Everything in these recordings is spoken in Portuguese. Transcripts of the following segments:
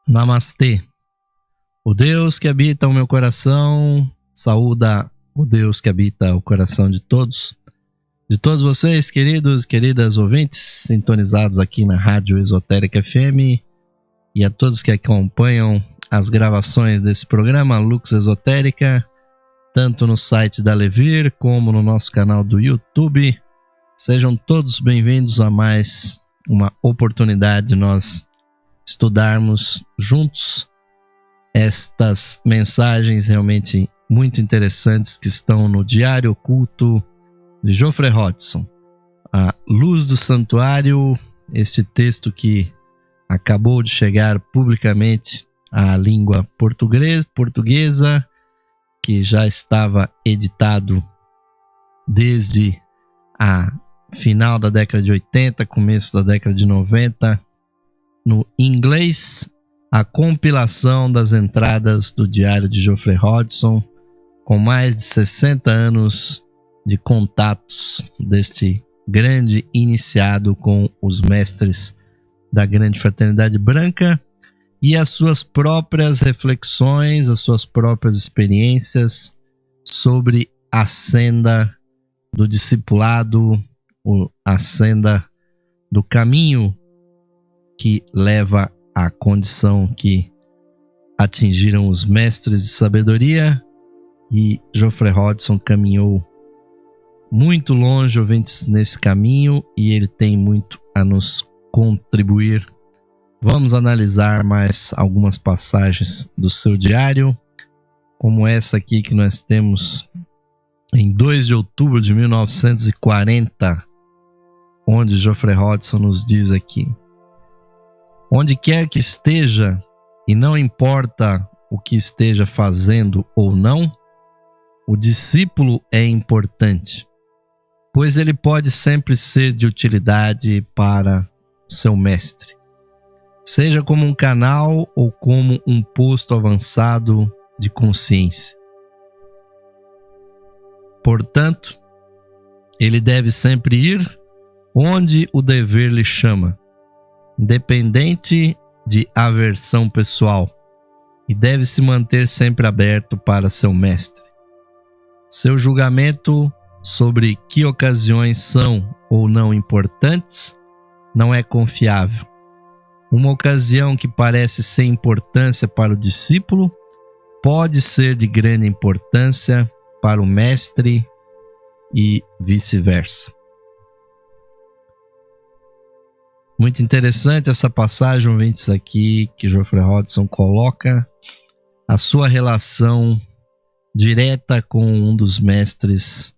Namastê. O Deus que habita o meu coração saúda o Deus que habita o coração de todos vocês, queridos e queridas ouvintes, sintonizados aqui na Rádio Esotérica FM, e a todos que acompanham as gravações desse programa Lux Esotérica, tanto no site da Levir como no nosso canal do YouTube. Sejam todos bem-vindos a mais uma oportunidade de nós estudarmos juntos estas mensagens realmente muito interessantes que estão no Diário Oculto de Geoffrey Hodgson, A Luz do Santuário, este texto que acabou de chegar publicamente à língua portuguesa, que já estava editado desde a final da década de 80, começo da década de 90, no inglês, a compilação das entradas do Diário de Geoffrey Hodgson, com mais de 60 anos de contatos deste grande iniciado com os mestres da Grande Fraternidade Branca, e as suas próprias reflexões, as suas próprias experiências sobre a senda do discipulado, a senda do caminho que leva à condição que atingiram os mestres de sabedoria. E Geoffrey Hodgson caminhou muito longe, ouvintes, nesse caminho, e ele tem muito a nos contribuir. Vamos analisar mais algumas passagens do seu diário, como essa aqui que nós temos em 2 de outubro de 1940, onde Geoffrey Hodgson nos diz aqui: onde quer que esteja, e não importa o que esteja fazendo ou não, o discípulo é importante, pois ele pode sempre ser de utilidade para seu mestre, seja como um canal ou como um posto avançado de consciência. Portanto, ele deve sempre ir onde o dever lhe chama, independente de aversão pessoal, e deve se manter sempre aberto para seu mestre. Seu julgamento sobre que ocasiões são ou não importantes não é confiável. Uma ocasião que parece sem importância para o discípulo pode ser de grande importância para o mestre e vice-versa. Muito interessante essa passagem, ouvintes, aqui que Geoffrey Hodgson coloca a sua relação direta com um dos mestres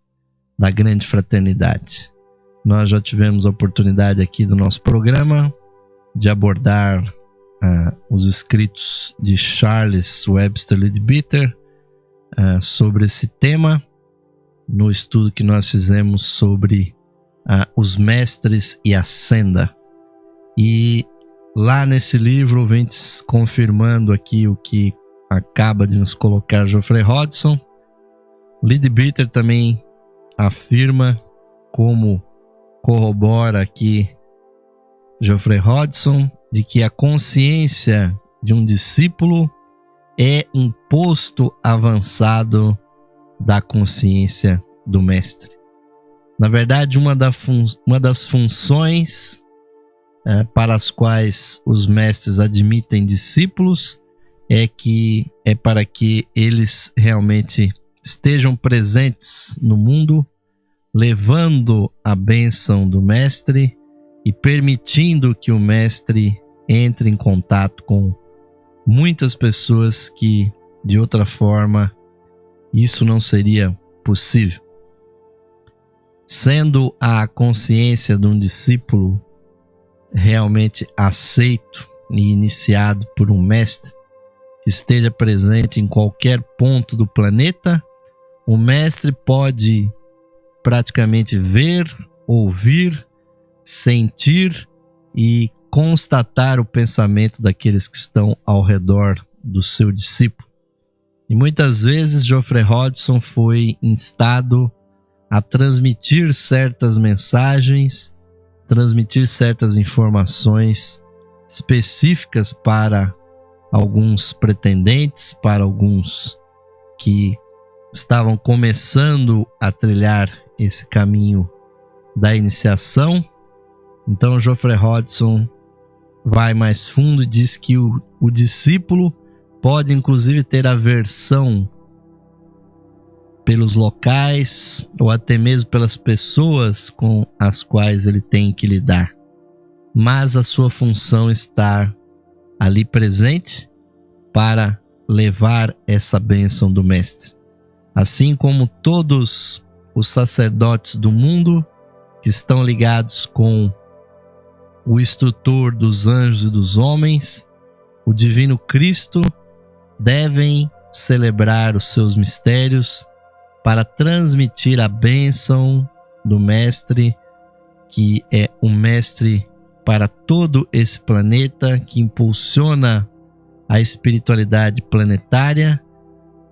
da Grande Fraternidade. Nós já tivemos a oportunidade aqui do nosso programa de abordar os escritos de Charles Webster Leadbeater sobre esse tema, no estudo que nós fizemos sobre os mestres e a senda. E lá nesse livro, ouvintes, confirmando aqui o que acaba de nos colocar Geoffrey Hodgson, Leadbeater também afirma, como corrobora aqui Geoffrey Hodgson, de que a consciência de um discípulo é um posto avançado da consciência do mestre. Na verdade, uma das funções para as quais os mestres admitem discípulos é para que eles realmente estejam presentes no mundo, levando a bênção do mestre e permitindo que o mestre entre em contato com muitas pessoas que, de outra forma, isso não seria possível. Sendo a consciência de um discípulo realmente aceito e iniciado por um mestre que esteja presente em qualquer ponto do planeta, o mestre pode praticamente ver, ouvir, sentir e constatar o pensamento daqueles que estão ao redor do seu discípulo. E muitas vezes Geoffrey Hodgson foi instado a transmitir certas mensagens, transmitir certas informações específicas para alguns pretendentes, para alguns que estavam começando a trilhar esse caminho da iniciação. Então Geoffrey Hodgson vai mais fundo e diz que o discípulo pode inclusive ter aversão pelos locais ou até mesmo pelas pessoas com as quais ele tem que lidar, mas a sua função está ali presente para levar essa bênção do Mestre. Assim como todos os sacerdotes do mundo que estão ligados com o instrutor dos anjos e dos homens, o Divino Cristo, devem celebrar os seus mistérios para transmitir a bênção do Mestre, que é um Mestre para todo esse planeta, que impulsiona a espiritualidade planetária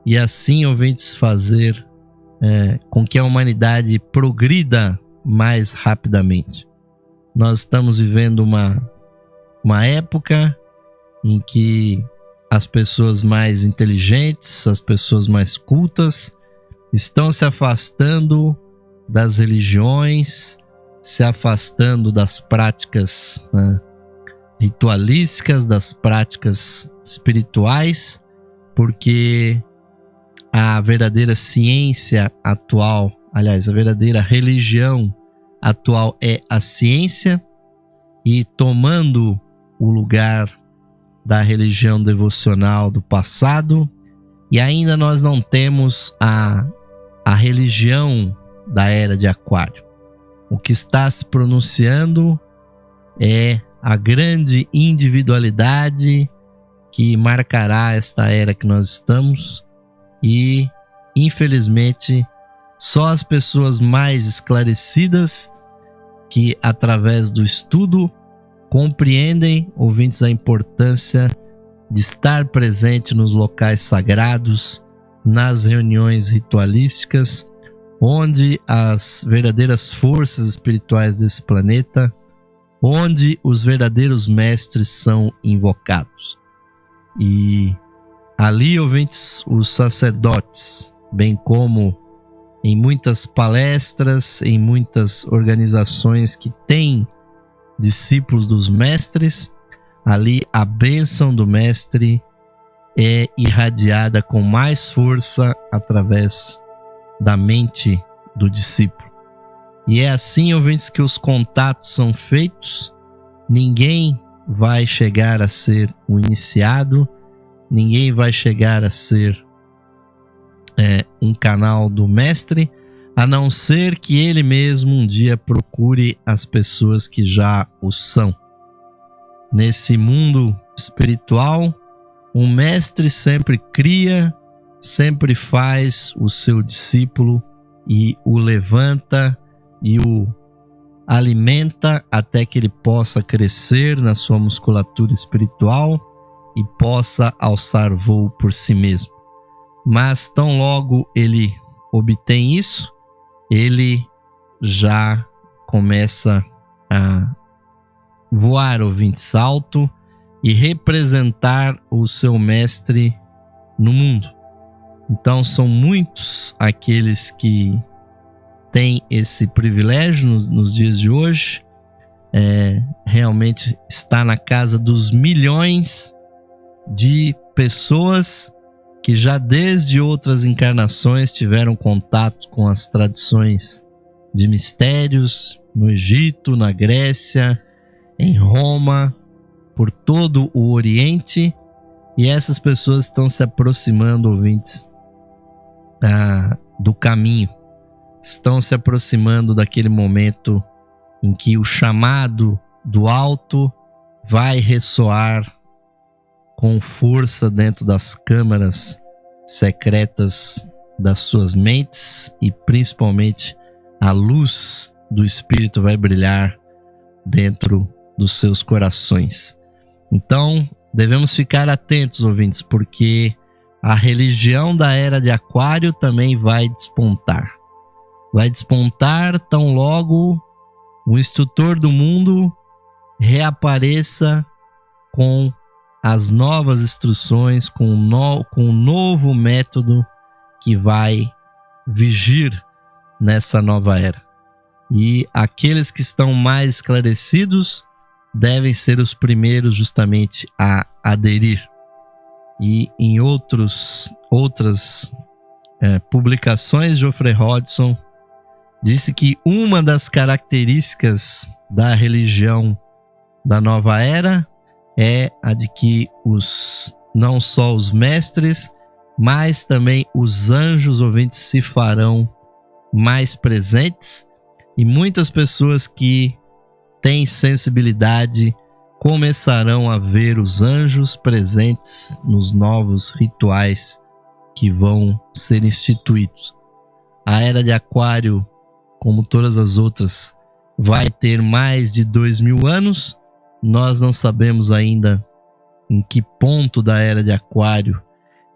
e assim, ouvintes, fazer com que a humanidade progrida mais rapidamente. Nós estamos vivendo uma época em que as pessoas mais inteligentes, as pessoas mais cultas, estão se afastando das religiões, se afastando das práticas ritualísticas, das práticas espirituais, porque a verdadeira ciência atual, aliás, a verdadeira religião atual é a ciência, e tomando o lugar da religião devocional do passado, e ainda nós não temos a religião da era de Aquário. O que está se pronunciando é a grande individualidade que marcará esta era que nós estamos, e infelizmente só as pessoas mais esclarecidas que através do estudo compreendem, ouvintes, a importância de estar presente nos locais sagrados, nas reuniões ritualísticas, onde as verdadeiras forças espirituais desse planeta, onde os verdadeiros mestres são invocados. E ali, ouvintes, os sacerdotes, bem como em muitas palestras, em muitas organizações que têm discípulos dos mestres, ali a bênção do mestre é irradiada com mais força através da mente do discípulo. E é assim, ouvintes, que os contatos são feitos. Ninguém vai chegar a ser um iniciado, ninguém vai chegar a ser um canal do mestre, a não ser que ele mesmo um dia procure as pessoas que já o são. Nesse mundo espiritual, um mestre sempre cria, sempre faz o seu discípulo e o levanta e o alimenta até que ele possa crescer na sua musculatura espiritual e possa alçar voo por si mesmo. Mas tão logo ele obtém isso, ele já começa a voar, ouvintes, alto e representar o seu mestre no mundo. Então são muitos aqueles que têm esse privilégio nos dias de hoje. Realmente está na casa dos milhões de pessoas que já desde outras encarnações tiveram contato com as tradições de mistérios no Egito, na Grécia, em Roma, por todo o Oriente, e essas pessoas estão se aproximando, ouvintes, do caminho, estão se aproximando daquele momento em que o chamado do alto vai ressoar com força dentro das câmaras secretas das suas mentes, e principalmente a luz do Espírito vai brilhar dentro dos seus corações. Então, devemos ficar atentos, ouvintes, porque a religião da era de Aquário também vai despontar. Vai despontar tão logo o instrutor do mundo reapareça com as novas instruções com um novo método que vai vigir nessa nova era. E aqueles que estão mais esclarecidos devem ser os primeiros justamente a aderir. E em outras publicações, Geoffrey Hodgson disse que uma das características da religião da nova era é a de que não só os mestres, mas também os anjos ouvintes se farão mais presentes, e muitas pessoas que têm sensibilidade começarão a ver os anjos presentes nos novos rituais que vão ser instituídos. A Era de Aquário, como todas as outras, vai ter mais de 2000 anos. Nós não sabemos ainda em que ponto da Era de Aquário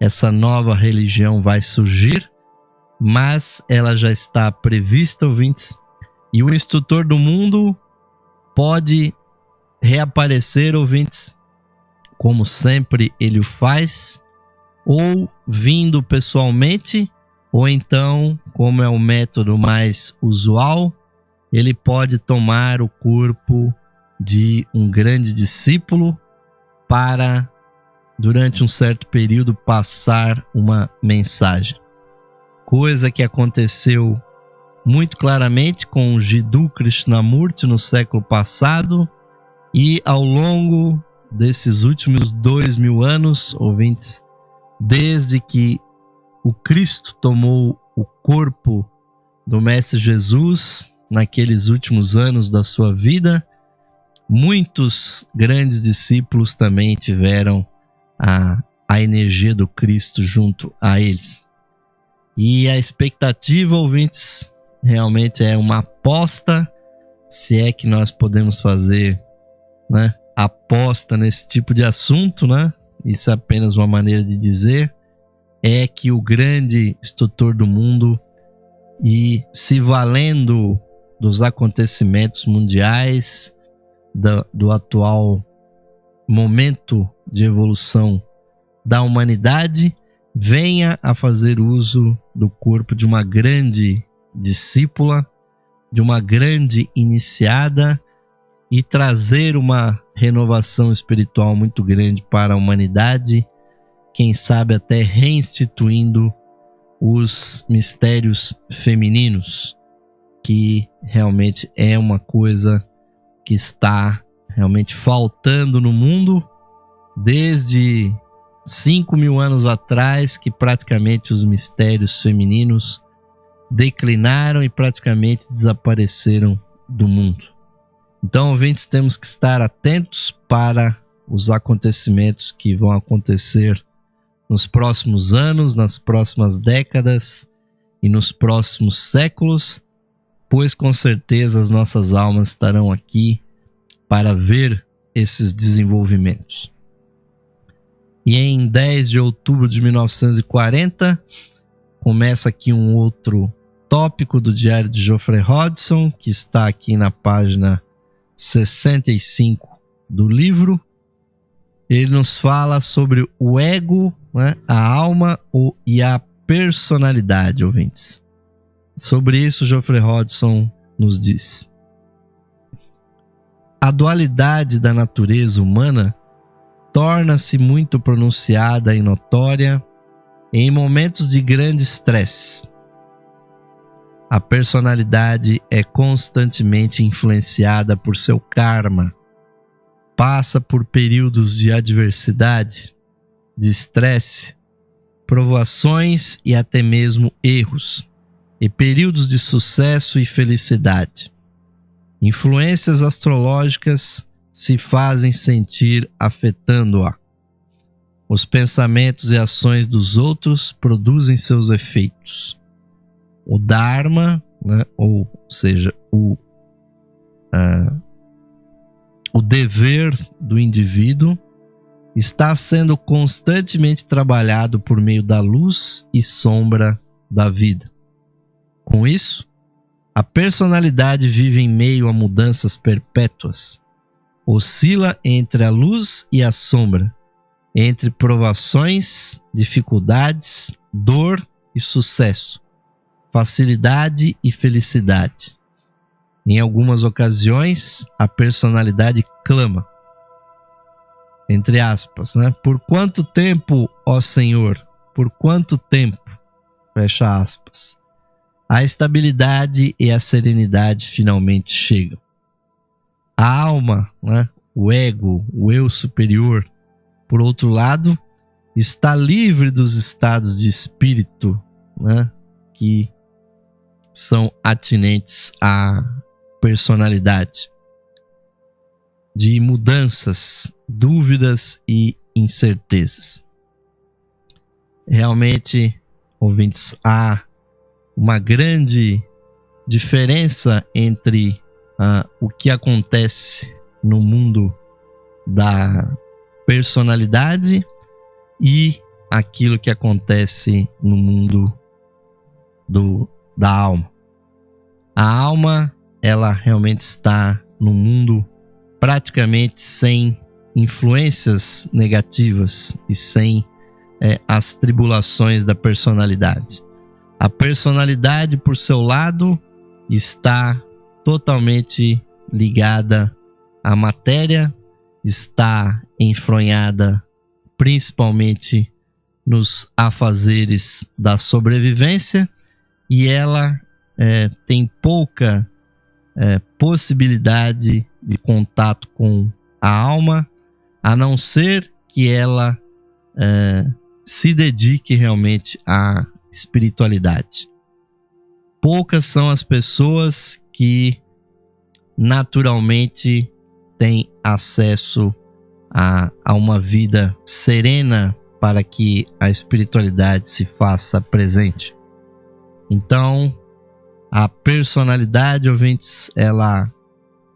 essa nova religião vai surgir, mas ela já está prevista, ouvintes, e o instrutor do mundo pode reaparecer, ouvintes, como sempre ele o faz, ou vindo pessoalmente, ou então, como é o método mais usual, ele pode tomar o corpo de um grande discípulo para, durante um certo período, passar uma mensagem. Coisa que aconteceu muito claramente com Jiddu Krishnamurti no século passado, e ao longo desses últimos 2000 anos, ouvintes, desde que o Cristo tomou o corpo do Mestre Jesus, naqueles últimos anos da sua vida, muitos grandes discípulos também tiveram a energia do Cristo junto a eles. E a expectativa, ouvintes, realmente é uma aposta, se é que nós podemos fazer, né, aposta nesse tipo de assunto, né? Isso é apenas uma maneira de dizer, é que o grande instrutor do mundo, e se valendo dos acontecimentos mundiais, do atual momento de evolução da humanidade, venha a fazer uso do corpo de uma grande discípula, de uma grande iniciada, e trazer uma renovação espiritual muito grande para a humanidade, quem sabe até reinstituindo os mistérios femininos, que realmente é uma coisa que está realmente faltando no mundo desde 5.000 anos atrás, que praticamente os mistérios femininos declinaram e praticamente desapareceram do mundo. Então, ouvintes, temos que estar atentos para os acontecimentos que vão acontecer nos próximos anos, nas próximas décadas e nos próximos séculos, pois com certeza as nossas almas estarão aqui para ver esses desenvolvimentos. E em 10 de outubro de 1940, começa aqui um outro tópico do Diário de Geoffrey Hodgson, que está aqui na página 65 do livro. Ele nos fala sobre o ego, né, a alma e a personalidade, ouvintes. Sobre isso, Geoffrey Hodgson nos diz: a dualidade da natureza humana torna-se muito pronunciada e notória em momentos de grande estresse. A personalidade é constantemente influenciada por seu karma, passa por períodos de adversidade, de estresse, provações e até mesmo erros, e períodos de sucesso e felicidade. Influências astrológicas se fazem sentir afetando-a. Os pensamentos e ações dos outros produzem seus efeitos. O Dharma, né, ou seja, o dever do indivíduo, está sendo constantemente trabalhado por meio da luz e sombra da vida. Com isso, a personalidade vive em meio a mudanças perpétuas, oscila entre a luz e a sombra, entre provações, dificuldades, dor e sucesso, facilidade e felicidade. Em algumas ocasiões, a personalidade clama, entre aspas, né? Por quanto tempo, ó Senhor? Por quanto tempo? Fecha aspas. A estabilidade e a serenidade finalmente chegam. A alma, né? O ego, o eu superior, por outro lado, está livre dos estados de espírito, né? Que são atinentes à personalidade, de mudanças, dúvidas e incertezas. Realmente, ouvintes, há uma grande diferença entre o que acontece no mundo da personalidade e aquilo que acontece no mundo da alma. A alma, ela realmente está no mundo praticamente sem influências negativas e sem as tribulações da personalidade. A personalidade, por seu lado, está totalmente ligada à matéria, está enfronhada principalmente nos afazeres da sobrevivência, e ela tem pouca possibilidade de contato com a alma, a não ser que ela se dedique realmente à espiritualidade. Poucas são as pessoas que naturalmente têm acesso a uma vida serena para que a espiritualidade se faça presente. Então, a personalidade, ouvintes, ela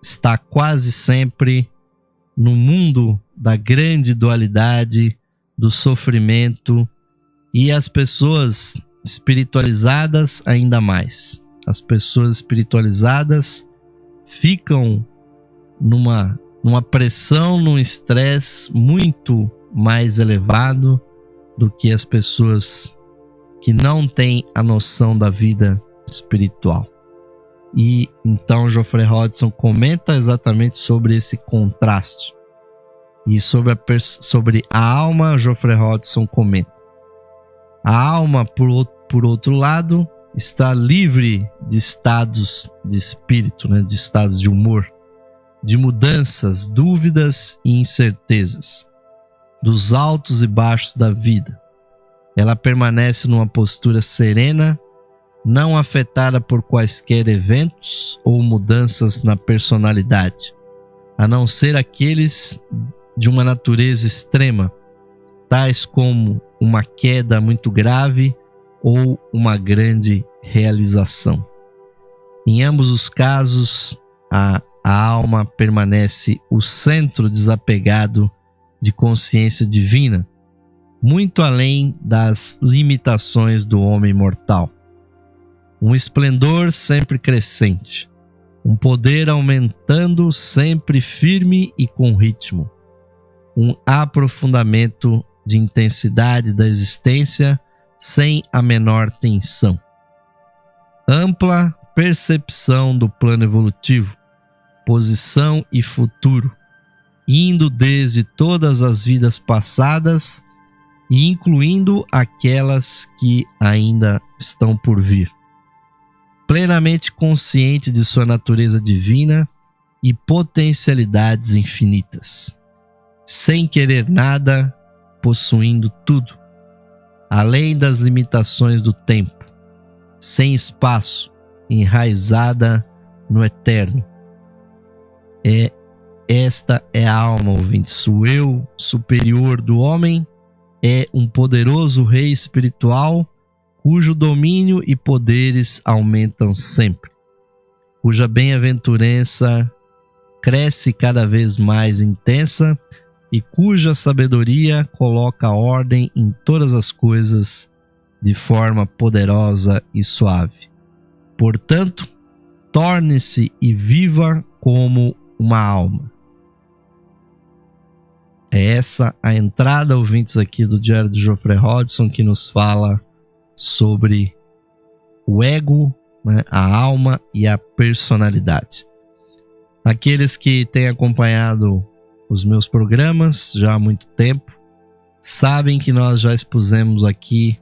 está quase sempre no mundo da grande dualidade, do sofrimento, e as pessoas espiritualizadas ainda mais. As pessoas espiritualizadas ficam numa pressão, num estresse muito mais elevado do que as pessoas que não têm a noção da vida espiritual. E então Geoffrey Hodgson comenta exatamente sobre esse contraste. E sobre a alma, Geoffrey Hodgson comenta: a alma, por outro lado, está livre de estados de espírito, né, de estados de humor, de mudanças, dúvidas e incertezas, dos altos e baixos da vida. Ela permanece numa postura serena, não afetada por quaisquer eventos ou mudanças na personalidade, a não ser aqueles de uma natureza extrema, tais como uma queda muito grave ou uma grande realização. Em ambos os casos, a alma permanece o centro desapegado de consciência divina, muito além das limitações do homem mortal. Um esplendor sempre crescente, um poder aumentando sempre firme e com ritmo, um aprofundamento de intensidade da existência sem a menor tensão. Ampla percepção do plano evolutivo, posição e futuro, indo desde todas as vidas passadas e incluindo aquelas que ainda estão por vir. Plenamente consciente de sua natureza divina e potencialidades infinitas, sem querer nada, possuindo tudo, além das limitações do tempo, sem espaço, enraizada no eterno. Esta é a alma, ouvintes. O eu superior do homem é um poderoso rei espiritual cujo domínio e poderes aumentam sempre, cuja bem-aventurança cresce cada vez mais intensa e cuja sabedoria coloca ordem em todas as coisas de forma poderosa e suave. Portanto, torne-se e viva como uma alma. É essa a entrada, ouvintes, aqui do Diário de Geoffrey Hodgson, que nos fala sobre o ego, né, a alma e a personalidade. Aqueles que têm acompanhado os meus programas já há muito tempo sabem que nós já expusemos aqui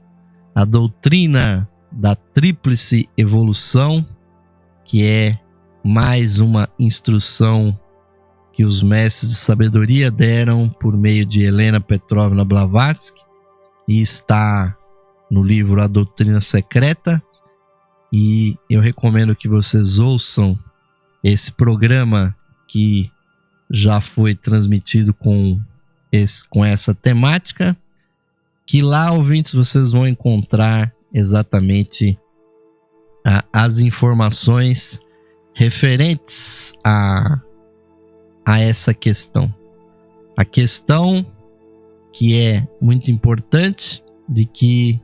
a doutrina da tríplice evolução, que é mais uma instrução que os mestres de sabedoria deram por meio de Helena Petrovna Blavatsky, e está no livro A Doutrina Secreta. E eu recomendo que vocês ouçam esse programa que já foi transmitido com essa temática, que lá, ouvintes, vocês vão encontrar exatamente as informações referentes a essa questão. A questão que é muito importante de que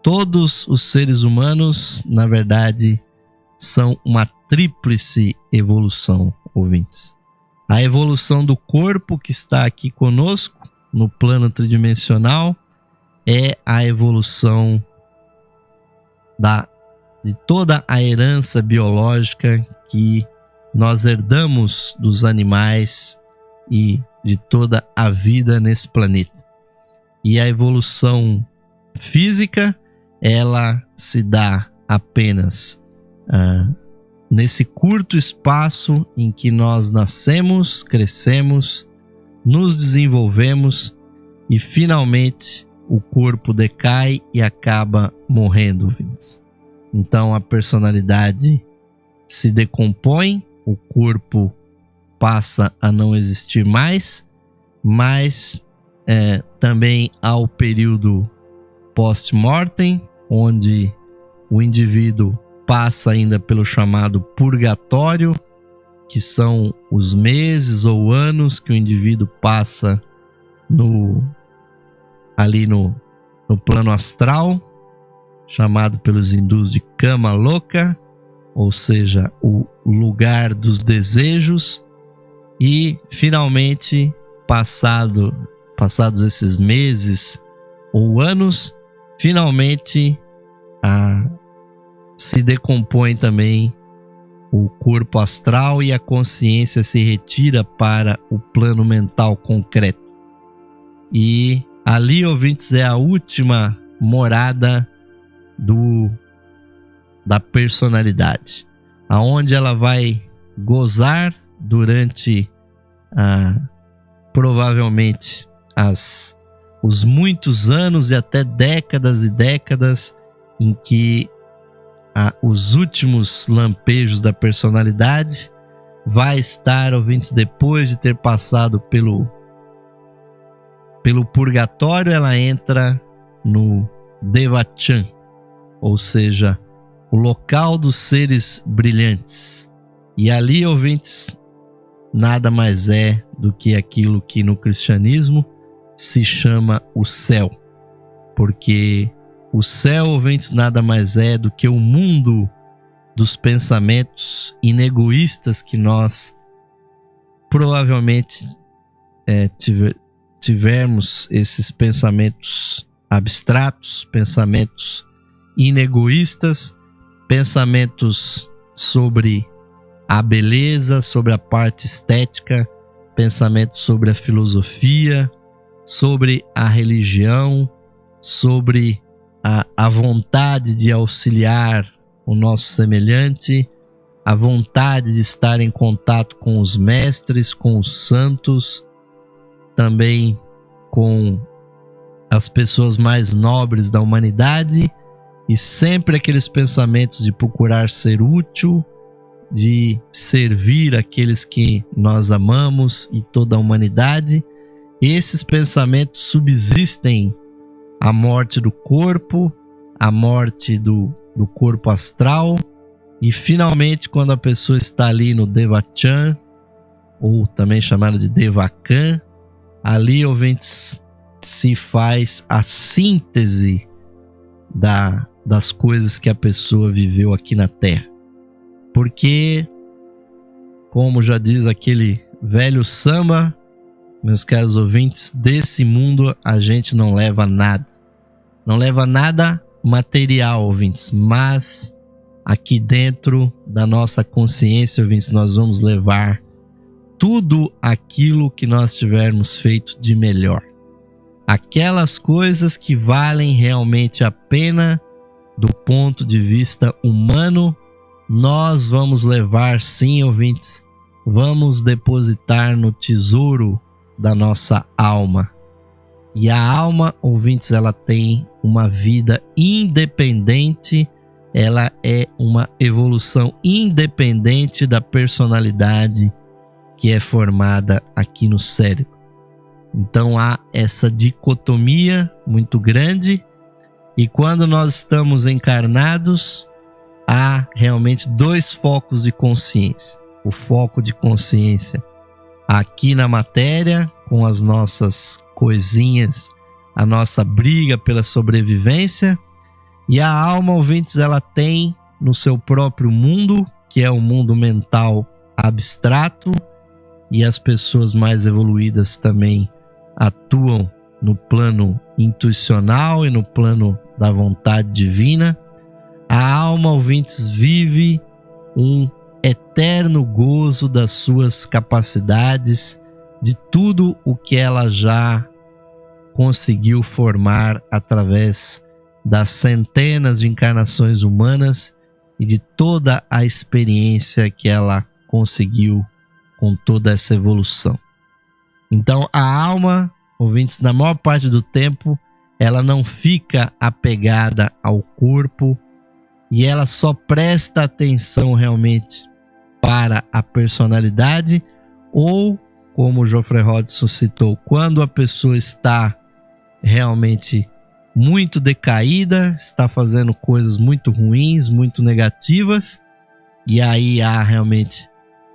todos os seres humanos, na verdade, são uma tríplice evolução, ouvintes. A evolução do corpo que está aqui conosco, no plano tridimensional, é a evolução de toda a herança biológica que nós herdamos dos animais e de toda a vida nesse planeta. E a evolução física, ela se dá apenas nesse curto espaço em que nós nascemos, crescemos, nos desenvolvemos e finalmente o corpo decai e acaba morrendo, ouvintes. Então a personalidade se decompõe, o corpo passa a não existir mais, mas também há o período post-mortem, onde o indivíduo passa ainda pelo chamado purgatório, que são os meses ou anos que o indivíduo passa ali no plano astral, chamado pelos hindus de Kama Loka, ou seja, o lugar dos desejos. E finalmente, passados esses meses ou anos, finalmente se decompõe também o corpo astral e a consciência se retira para o plano mental concreto. E ali, ouvintes, é a última morada da personalidade, aonde ela vai gozar durante provavelmente os muitos anos e até décadas e décadas em que os últimos lampejos da personalidade vai estar, ouvintes, depois de ter passado pelo purgatório, ela entra no Devachan, ou seja, o local dos seres brilhantes. E ali, ouvintes, nada mais é do que aquilo que no cristianismo se chama o céu. Porque o céu, ouvintes, nada mais é do que o mundo dos pensamentos inegoístas que nós provavelmente tivermos esses pensamentos abstratos, pensamentos inegoístas, pensamentos sobre a beleza, sobre a parte estética, pensamentos sobre a filosofia, sobre a religião, sobre a vontade de auxiliar o nosso semelhante, a vontade de estar em contato com os mestres, com os santos, também com as pessoas mais nobres da humanidade, e sempre aqueles pensamentos de procurar ser útil, de servir aqueles que nós amamos e toda a humanidade. Esses pensamentos subsistem a morte do corpo, a morte do corpo astral, e finalmente, quando a pessoa está ali no Devachan, ou também chamado de Devakan, ali, ouvintes, se faz a síntese das coisas que a pessoa viveu aqui na Terra. Porque, como já diz aquele velho samba, meus caros ouvintes, desse mundo a gente não leva nada. Não leva nada material, ouvintes, mas aqui dentro da nossa consciência, ouvintes, nós vamos levar tudo aquilo que nós tivermos feito de melhor. Aquelas coisas que valem realmente a pena do ponto de vista humano, nós vamos levar, sim, ouvintes, vamos depositar no tesouro da nossa alma. E a alma, ouvintes, ela tem uma vida independente, ela é uma evolução independente da personalidade que é formada aqui no cérebro. Então há essa dicotomia muito grande, e quando nós estamos encarnados, há realmente dois focos de consciência. O foco de consciência aqui na matéria, com as nossas coisinhas, a nossa briga pela sobrevivência, e a alma, ouvintes, ela tem no seu próprio mundo, que é o mundo mental abstrato, e as pessoas mais evoluídas também atuam no plano intuicional e no plano da vontade divina. A alma, ouvintes, vive um eterno gozo das suas capacidades, de tudo o que ela já conseguiu formar através das centenas de encarnações humanas e de toda a experiência que ela conseguiu com toda essa evolução. Então a alma, ouvintes, na maior parte do tempo, ela não fica apegada ao corpo e ela só presta atenção realmente para a personalidade, ou, como o Geoffrey Hodgson citou, quando a pessoa está realmente muito decaída, está fazendo coisas muito ruins, muito negativas, e aí há realmente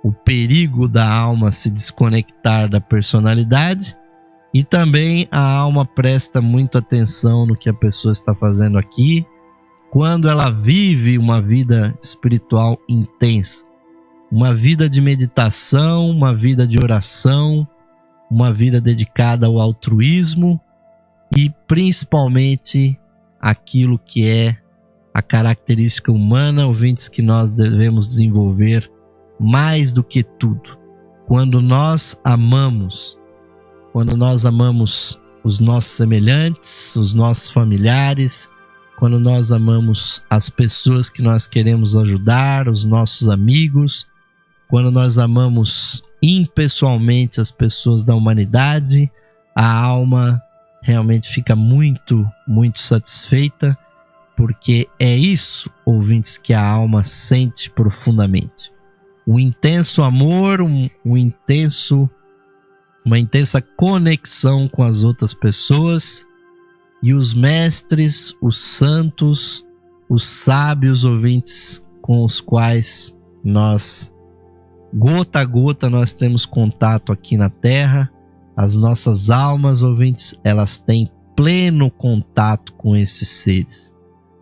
o perigo da alma se desconectar da personalidade, e também a alma presta muito atenção no que a pessoa está fazendo aqui, quando ela vive uma vida espiritual intensa, uma vida de meditação, uma vida de oração, uma vida dedicada ao altruísmo e principalmente aquilo que é a característica humana, ouvintes, que nós devemos desenvolver mais do que tudo. Quando nós amamos os nossos semelhantes, os nossos familiares, quando nós amamos as pessoas que nós queremos ajudar, os nossos amigos, quando nós amamos impessoalmente as pessoas da humanidade, a alma realmente fica muito, muito satisfeita, porque é isso, ouvintes, que a alma sente profundamente. Um intenso amor, uma intensa conexão com as outras pessoas, e os mestres, os santos, os sábios, ouvintes, com os quais nós, gota a gota, nós temos contato aqui na Terra. As nossas almas, ouvintes, elas têm pleno contato com esses seres.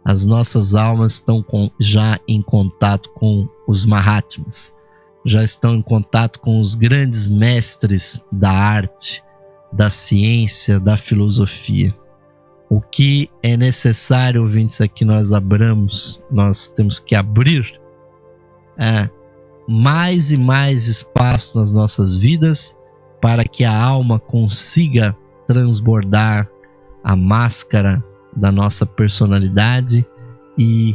As nossas almas estão já em contato com os Mahatmas, já estão em contato com os grandes mestres da arte, da ciência, da filosofia. O que é necessário, ouvintes, é que nós abramos, nós temos que abrir mais e mais espaço nas nossas vidas para que a alma consiga transbordar a máscara da nossa personalidade e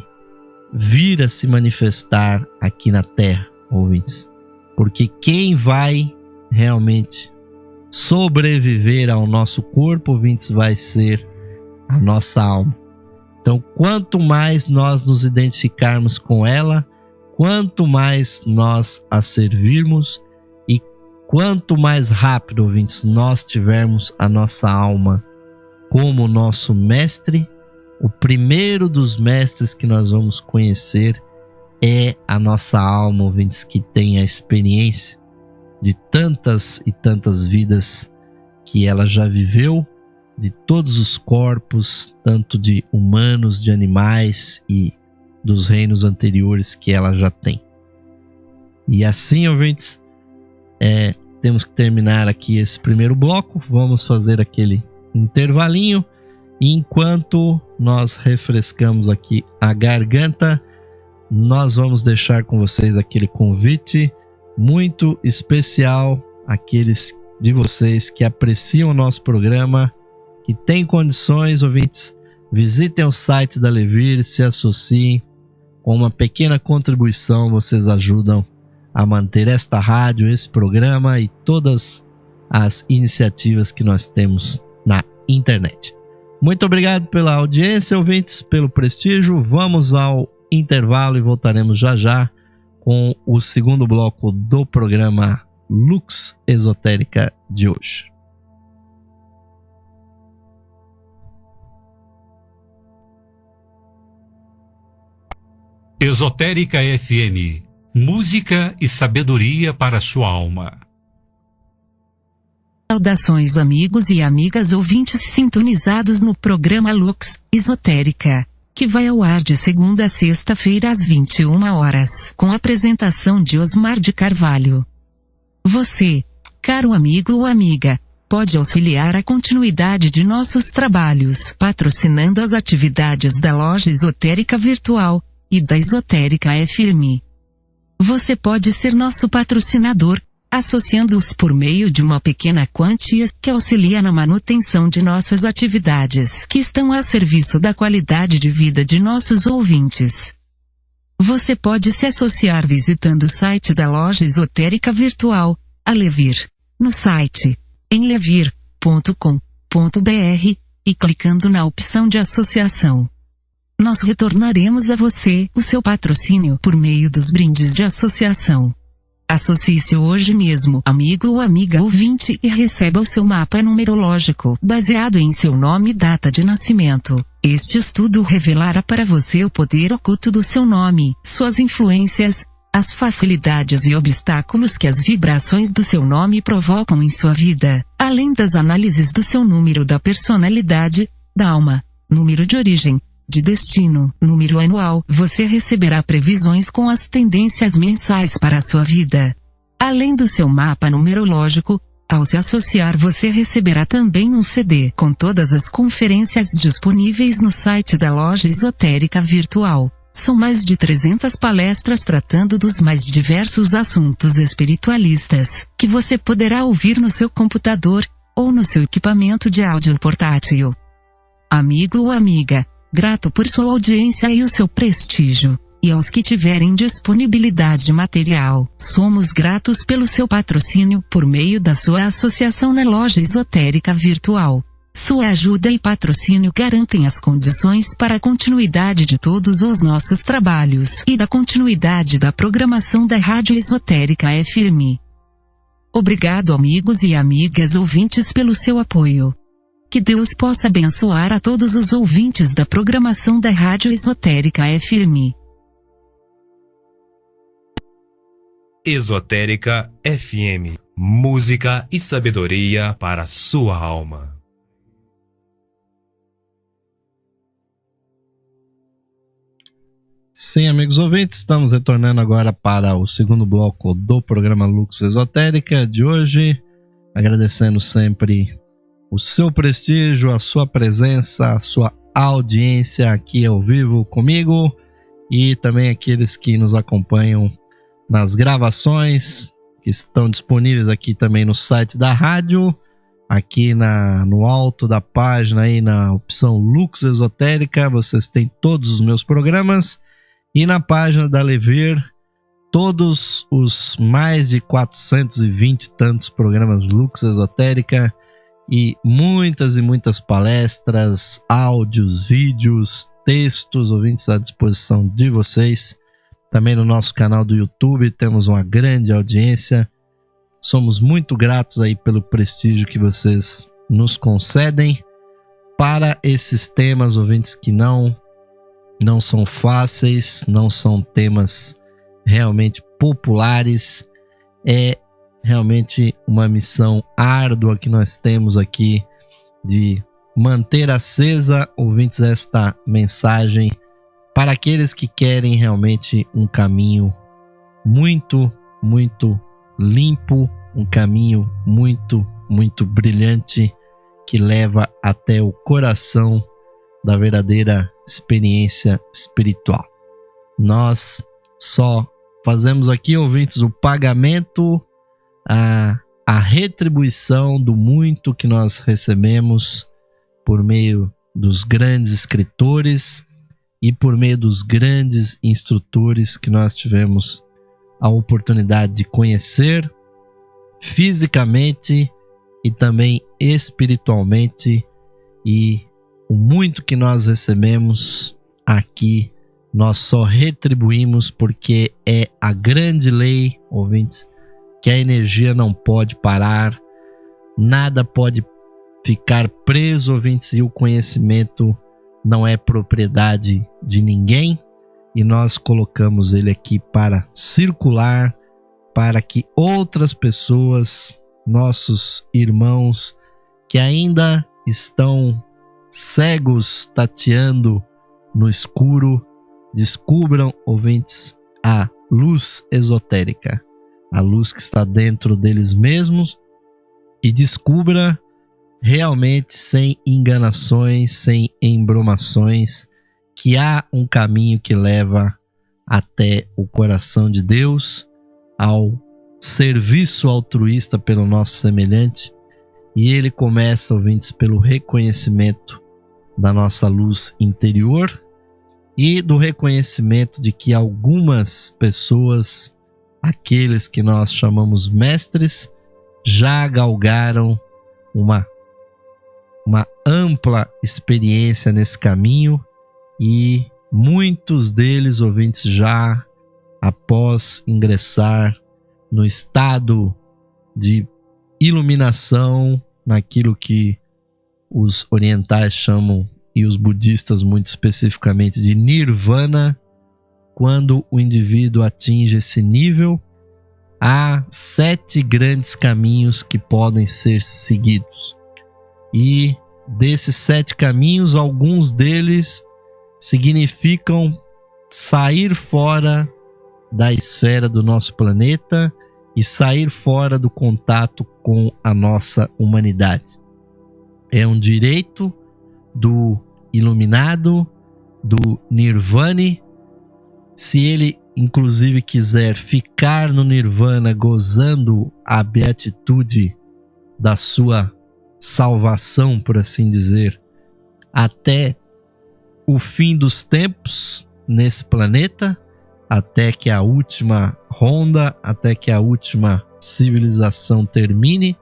vir a se manifestar aqui na Terra, ouvintes. Porque quem vai realmente sobreviver ao nosso corpo, ouvintes, vai ser a nossa alma. Então, quanto mais nós nos identificarmos com ela, quanto mais nós a servirmos e quanto mais rápido, ouvintes, nós tivermos a nossa alma como nosso mestre, o primeiro dos mestres que nós vamos conhecer é a nossa alma, ouvintes, que tem a experiência de tantas e tantas vidas que ela já viveu, de todos os corpos, tanto de humanos, de animais e dos reinos anteriores que ela já tem. E assim, ouvintes, temos que terminar aqui esse primeiro bloco. Vamos fazer aquele intervalinho. E enquanto nós refrescamos aqui a garganta, nós vamos deixar com vocês aquele convite muito especial. Aqueles de vocês que apreciam o nosso programa, que têm condições, ouvintes, visitem o site da Levir, se associem. Com uma pequena contribuição, vocês ajudam a manter esta rádio, esse programa e todas as iniciativas que nós temos na internet. Muito obrigado pela audiência, ouvintes, pelo prestígio. Vamos ao intervalo e voltaremos já já com o segundo bloco do programa Lux Esotérica de hoje. Esotérica FM, música e sabedoria para sua alma. Saudações amigos e amigas ouvintes sintonizados no programa Lux Esotérica, que vai ao ar de segunda a sexta-feira às 21 horas, com a apresentação de Osmar de Carvalho. Você, caro amigo ou amiga, pode auxiliar a continuidade de nossos trabalhos patrocinando as atividades da Loja Esotérica Virtual e da Esotérica FM. Você pode ser nosso patrocinador, associando-os por meio de uma pequena quantia que auxilia na manutenção de nossas atividades, que estão a serviço da qualidade de vida de nossos ouvintes. Você pode se associar visitando o site da Loja Esotérica Virtual, a Levir, no site em levir.com.br e clicando na opção de associação. Nós retornaremos a você o seu patrocínio por meio dos brindes de associação. Associe-se hoje mesmo, amigo ou amiga ouvinte, e receba o seu mapa numerológico, baseado em seu nome e data de nascimento. Este estudo revelará para você o poder oculto do seu nome, suas influências, as facilidades e obstáculos que as vibrações do seu nome provocam em sua vida, além das análises do seu número da personalidade, da alma, número de origem, de destino, número anual. Você receberá previsões com as tendências mensais para a sua vida. Além do seu mapa numerológico, ao se associar você receberá também um CD com todas as conferências disponíveis no site da Loja Esotérica Virtual. São mais de 300 palestras tratando dos mais diversos assuntos espiritualistas, que você poderá ouvir no seu computador, ou no seu equipamento de áudio portátil. Amigo ou amiga, grato por sua audiência e o seu prestígio. E aos que tiverem disponibilidade material, somos gratos pelo seu patrocínio por meio da sua associação na Loja Esotérica Virtual. Sua ajuda e patrocínio garantem as condições para a continuidade de todos os nossos trabalhos e da continuidade da programação da Rádio Esotérica FM. Obrigado, amigos e amigas ouvintes, pelo seu apoio. Que Deus possa abençoar a todos os ouvintes da programação da Rádio Esotérica FM. Esotérica FM, música e sabedoria para a sua alma. Sim, amigos ouvintes, estamos retornando agora para o segundo bloco do programa Lux Esotérica de hoje, agradecendo sempre o seu prestígio, a sua presença, a sua audiência aqui ao vivo comigo e também aqueles que nos acompanham nas gravações que estão disponíveis aqui também no site da rádio, aqui no alto da página aí na opção Lux Esotérica, vocês têm todos os meus programas e na página da Levir todos os mais de 420 e tantos programas Lux Esotérica e muitas palestras, áudios, vídeos, textos, ouvintes à disposição de vocês. Também no nosso canal do YouTube temos uma grande audiência. Somos muito gratos aí pelo prestígio que vocês nos concedem para esses temas, ouvintes, que não são fáceis, não são temas realmente populares. É realmente uma missão árdua que nós temos aqui de manter acesa, ouvintes, esta mensagem para aqueles que querem realmente um caminho muito limpo, um caminho muito, muito brilhante que leva até o coração da verdadeira experiência espiritual. Nós só fazemos aqui, ouvintes, o pagamento, a retribuição do muito que nós recebemos por meio dos grandes escritores e por meio dos grandes instrutores que nós tivemos a oportunidade de conhecer fisicamente e também espiritualmente, e o muito que nós recebemos aqui nós só retribuímos porque é a grande lei, ouvintes, que a energia não pode parar, nada pode ficar preso, ouvintes, e o conhecimento não é propriedade de ninguém, e nós colocamos ele aqui para circular, para que outras pessoas, nossos irmãos que ainda estão cegos, tateando no escuro, descubram, ouvintes, a luz esotérica, a luz que está dentro deles mesmos, e descubra realmente, sem enganações, sem embromações, que há um caminho que leva até o coração de Deus, ao serviço altruísta pelo nosso semelhante, e ele começa, ouvintes, pelo reconhecimento da nossa luz interior e do reconhecimento de que algumas pessoas, aqueles que nós chamamos mestres, já galgaram uma ampla experiência nesse caminho, e muitos deles, ouvintes, já após ingressar no estado de iluminação, naquilo que os orientais chamam, e os budistas muito especificamente, de nirvana, quando o indivíduo atinge esse nível, há 7 grandes caminhos que podem ser seguidos. E desses 7 caminhos, alguns deles significam sair fora da esfera do nosso planeta e sair fora do contato com a nossa humanidade. É um direito do iluminado, do nirvana. Se ele inclusive quiser ficar no nirvana, gozando a beatitude da sua salvação, por assim dizer, até o fim dos tempos nesse planeta, até que a última ronda, até que a última civilização termine,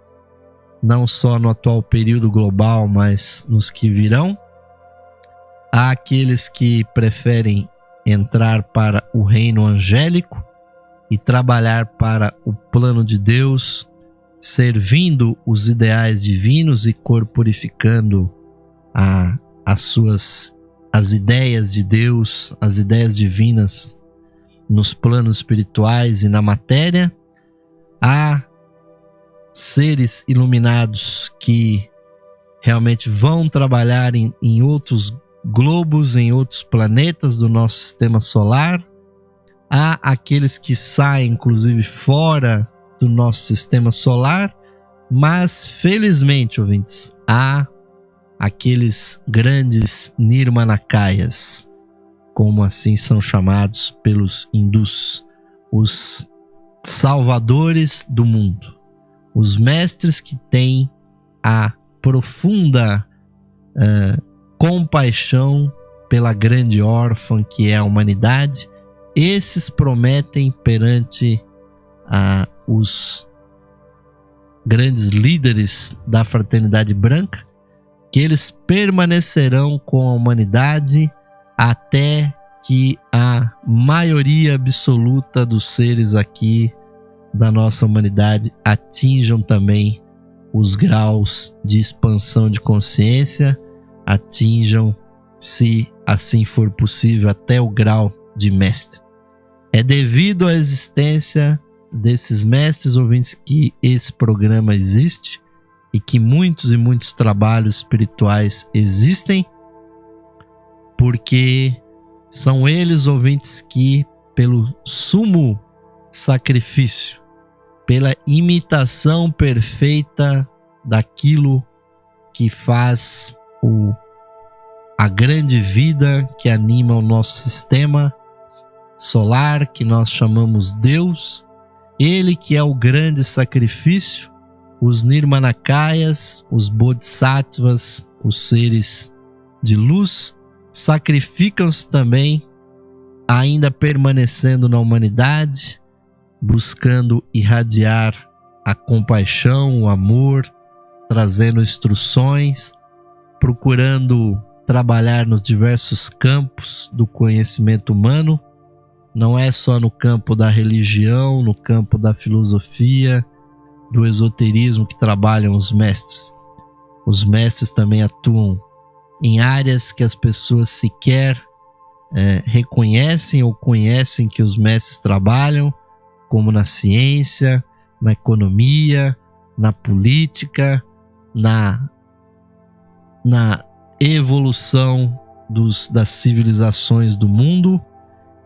não só no atual período global, mas nos que virão. Há aqueles que preferem entrar para o reino angélico e trabalhar para o plano de Deus, servindo os ideais divinos e corporificando as ideias de Deus, as ideias divinas nos planos espirituais e na matéria. Há seres iluminados que realmente vão trabalhar em outros globos, em outros planetas do nosso sistema solar. Há aqueles que saem inclusive fora do nosso sistema solar, mas felizmente, ouvintes, há aqueles grandes nirmanakayas, como assim são chamados pelos hindus, os salvadores do mundo, os mestres que têm a profunda compaixão pela grande órfã que é a humanidade. Esses prometem perante os grandes líderes da fraternidade branca que eles permanecerão com a humanidade até que a maioria absoluta dos seres aqui da nossa humanidade atinjam também os graus de expansão de consciência, atinjam, se assim for possível, até o grau de mestre. É devido à existência desses mestres, ouvintes, que esse programa existe e que muitos e muitos trabalhos espirituais existem, porque são eles, ouvintes, que pelo sumo sacrifício, pela imitação perfeita daquilo que faz a grande vida que anima o nosso sistema solar, que nós chamamos Deus. Ele que é o grande sacrifício, os Nirmanakayas, os Bodhisattvas, os seres de luz, sacrificam-se também, ainda permanecendo na humanidade, buscando irradiar a compaixão, o amor, trazendo instruções, procurando trabalhar nos diversos campos do conhecimento humano. Não é só no campo da religião, no campo da filosofia, do esoterismo que trabalham os mestres. Os mestres também atuam em áreas que as pessoas sequer reconhecem ou conhecem que os mestres trabalham, como na ciência, na economia, na política, na evolução das civilizações do mundo.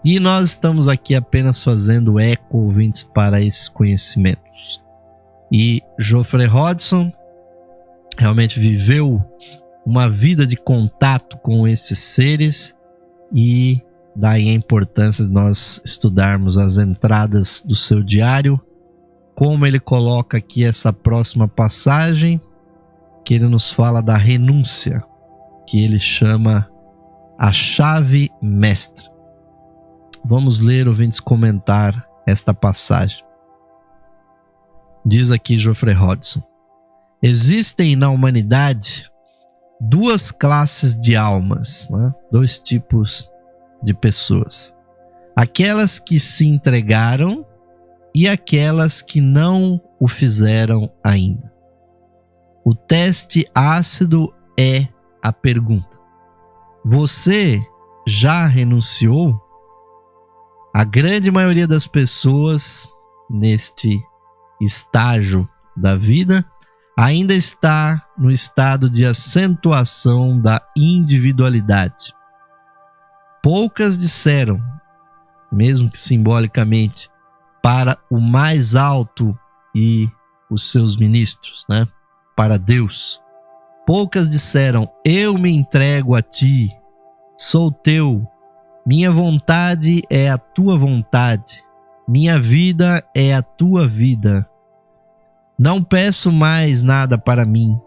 E nós estamos aqui apenas fazendo eco, ouvintes, para esses conhecimentos. E Geoffrey Hodgson realmente viveu uma vida de contato com esses seres, e daí a importância de nós estudarmos as entradas do seu diário, como ele coloca aqui essa próxima passagem, que ele nos fala da renúncia, que ele chama a chave mestra. Vamos ler, ouvintes, comentar esta passagem. Diz aqui Geoffrey Hodgson: existem na humanidade duas classes de almas, né? Dois tipos de pessoas. Aquelas que se entregaram e aquelas que não o fizeram ainda. O teste ácido é a pergunta: você já renunciou? A grande maioria das pessoas neste estágio da vida ainda está no estado de acentuação da individualidade. Poucas disseram, mesmo que simbolicamente, para o mais alto e os seus ministros, né? Para Deus. Poucas disseram: eu me entrego a ti, sou teu, minha vontade é a tua vontade, minha vida é a tua vida. Não peço mais nada para mim,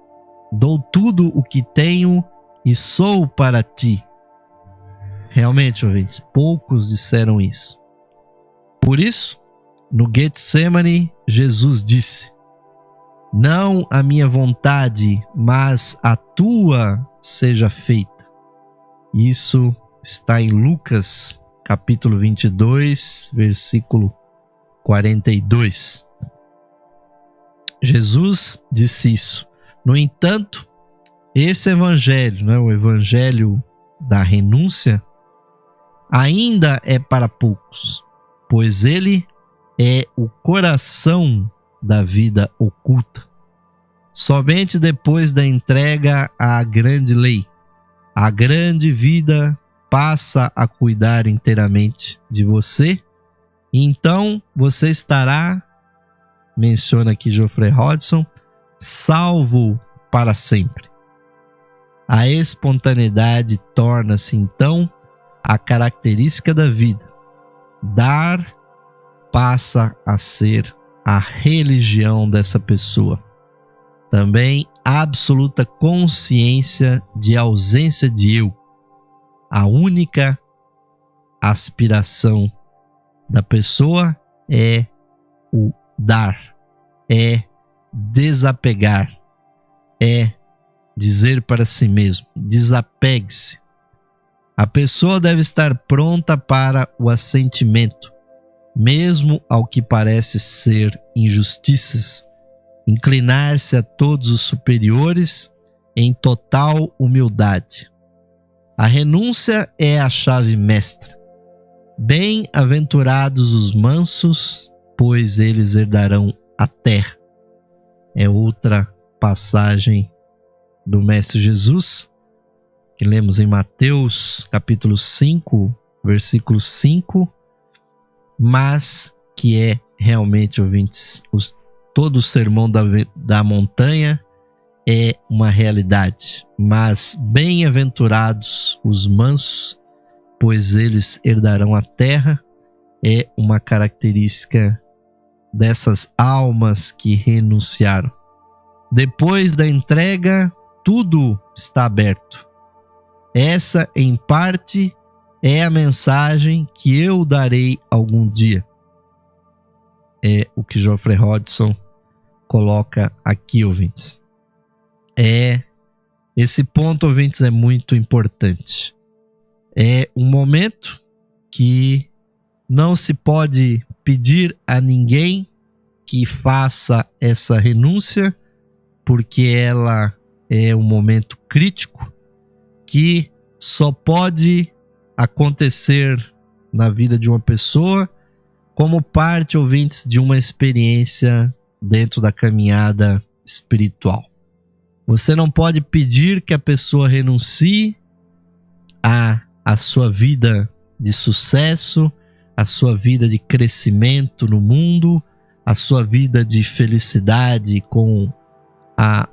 dou tudo o que tenho e sou para ti. Realmente, ouvintes, poucos disseram isso. Por isso, no Getsemane, Jesus disse: não a minha vontade, mas a tua seja feita. Isso está em Lucas, capítulo 22, versículo 42. Jesus disse isso. No entanto, esse evangelho, né, o evangelho da renúncia, ainda é para poucos, pois ele é o coração da vida oculta. Somente depois da entrega à grande lei, a grande vida passa a cuidar inteiramente de você, e então você estará, menciona aqui Geoffrey Hodgson, salvo para sempre. A espontaneidade torna-se então a característica da vida. Dar passa a ser a religião dessa pessoa. Também absoluta consciência de ausência de eu. A única aspiração da pessoa é o dar, é desapegar, é dizer para si mesmo: desapegue-se. A pessoa deve estar pronta para o assentimento, mesmo ao que parece ser injustiças, inclinar-se a todos os superiores em total humildade. A renúncia é a chave mestra. Bem-aventurados os mansos, pois eles herdarão a terra. É outra passagem do Mestre Jesus, que lemos em Mateus capítulo 5, versículo 5, mas que é realmente, ouvintes, todo o sermão da montanha é uma realidade. Mas bem-aventurados os mansos, pois eles herdarão a terra, é uma característica dessas almas que renunciaram. Depois da entrega, tudo está aberto. Essa, em parte, é a mensagem que eu darei algum dia. É o que Geoffrey Hodgson coloca aqui, ouvintes. Esse ponto, ouvintes, é muito importante. É um momento que não se pode pedir a ninguém que faça essa renúncia, porque ela é um momento crítico que só pode acontecer na vida de uma pessoa como parte, ouvintes, de uma experiência dentro da caminhada espiritual. Você não pode pedir que a pessoa renuncie à sua vida de sucesso, a sua vida de crescimento no mundo, a sua vida de felicidade com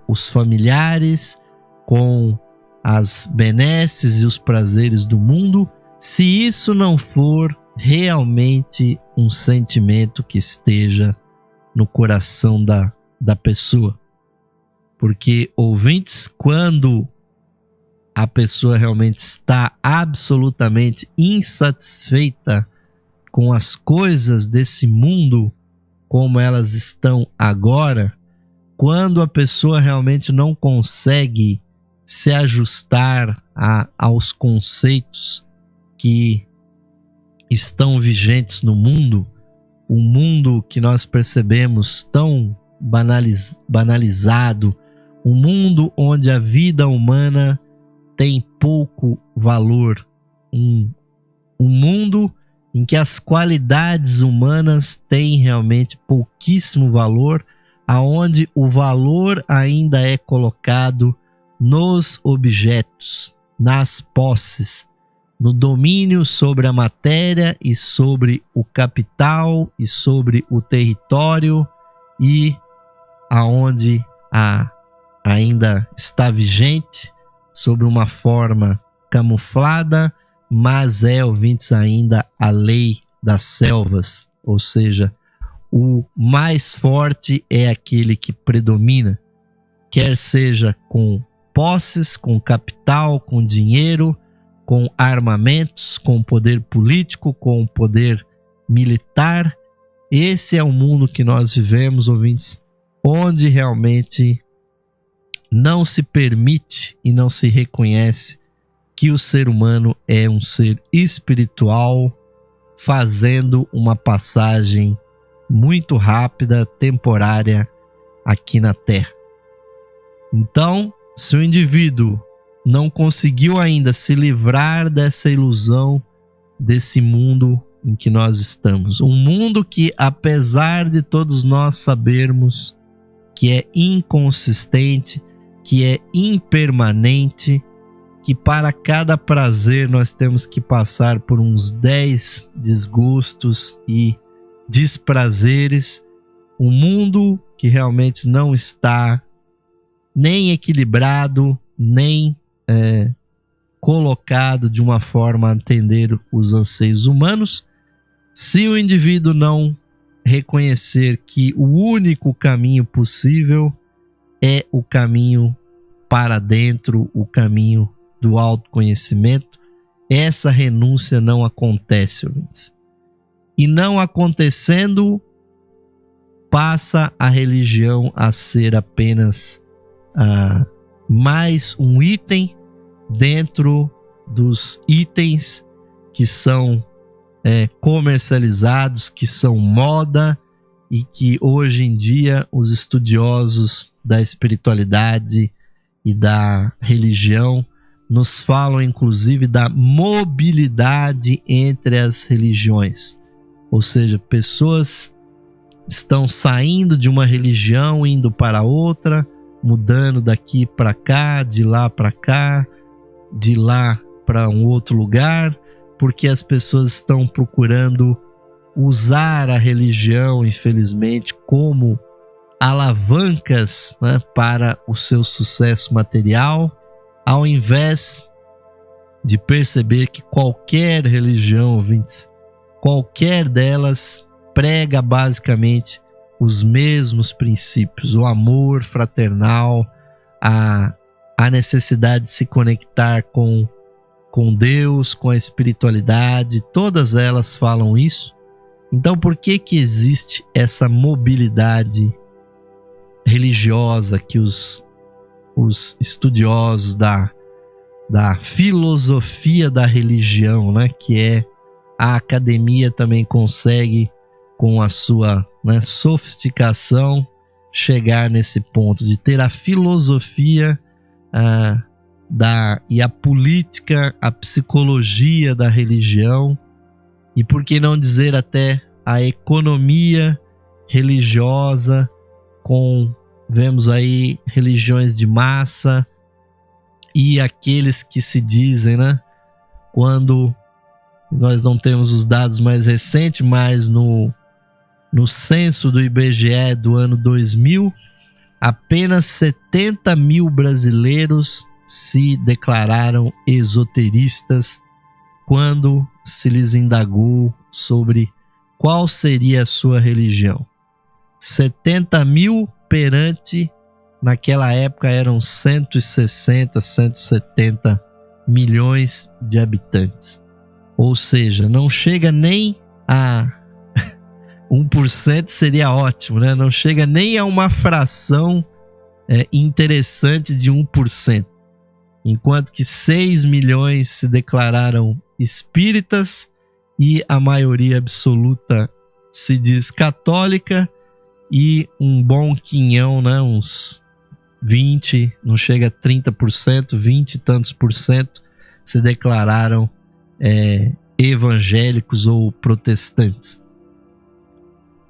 os familiares, com as benesses e os prazeres do mundo, se isso não for realmente um sentimento que esteja no coração da pessoa. Porque, ouvintes, quando a pessoa realmente está absolutamente insatisfeita com as coisas desse mundo como elas estão agora, quando a pessoa realmente não consegue se ajustar aos conceitos que estão vigentes no mundo, o mundo que nós percebemos tão banalizado, um mundo onde a vida humana tem pouco valor, um mundo em que as qualidades humanas têm realmente pouquíssimo valor, aonde o valor ainda é colocado nos objetos, nas posses, no domínio sobre a matéria e sobre o capital e sobre o território, e aonde ainda está vigente sobre uma forma camuflada, mas ouvintes, ainda a lei das selvas, ou seja, o mais forte é aquele que predomina, quer seja com posses, com capital, com dinheiro, com armamentos, com poder político, com poder militar. Esse é o mundo que nós vivemos, ouvintes, onde realmente não se permite e não se reconhece que o ser humano é um ser espiritual, fazendo uma passagem muito rápida, temporária aqui na Terra. Então, se o indivíduo não conseguiu ainda se livrar dessa ilusão desse mundo em que nós estamos, um mundo que, apesar de todos nós sabermos que é inconsistente, que é impermanente, que para cada prazer nós temos que passar por uns 10 desgostos e desprazeres, um mundo que realmente não está nem equilibrado, nem colocado de uma forma a atender os anseios humanos. Se o indivíduo não reconhecer que o único caminho possível é o caminho para dentro, o caminho do autoconhecimento, essa renúncia não acontece, ouvintes. E não acontecendo, passa a religião a ser apenas mais um item dentro dos itens que são comercializados, que são moda, e que hoje em dia os estudiosos da espiritualidade e da religião nos falam inclusive da mobilidade entre as religiões. Ou seja, pessoas estão saindo de uma religião, indo para outra, mudando daqui para cá, de lá para cá, de lá para um outro lugar, porque as pessoas estão procurando usar a religião, infelizmente, como alavancas, né, para o seu sucesso material, ao invés de perceber que qualquer religião, ouvintes, qualquer delas prega basicamente os mesmos princípios: o amor fraternal, a necessidade de se conectar com Deus, com a espiritualidade. Todas elas falam isso. Então, por que existe essa mobilidade religiosa que os estudiosos da filosofia da religião, né, que é a academia, também consegue, com a sua, né, sofisticação, chegar nesse ponto de ter a filosofia e a política, a psicologia da religião, e por que não dizer até a economia religiosa, vemos aí religiões de massa e aqueles que se dizem, né, quando nós não temos os dados mais recentes, mas no censo do IBGE do ano 2000, apenas 70 mil brasileiros se declararam esoteristas quando se lhes indagou sobre qual seria a sua religião. 70 mil perante, naquela época eram 160, 170 milhões de habitantes. Ou seja, não chega nem a 1%, seria ótimo, né? Não chega nem a uma fração interessante de 1%. Enquanto que 6 milhões se declararam espíritas e a maioria absoluta se diz católica, e um bom quinhão, né, uns 20, não chega a 30%, 20 e tantos por cento se declararam evangélicos ou protestantes.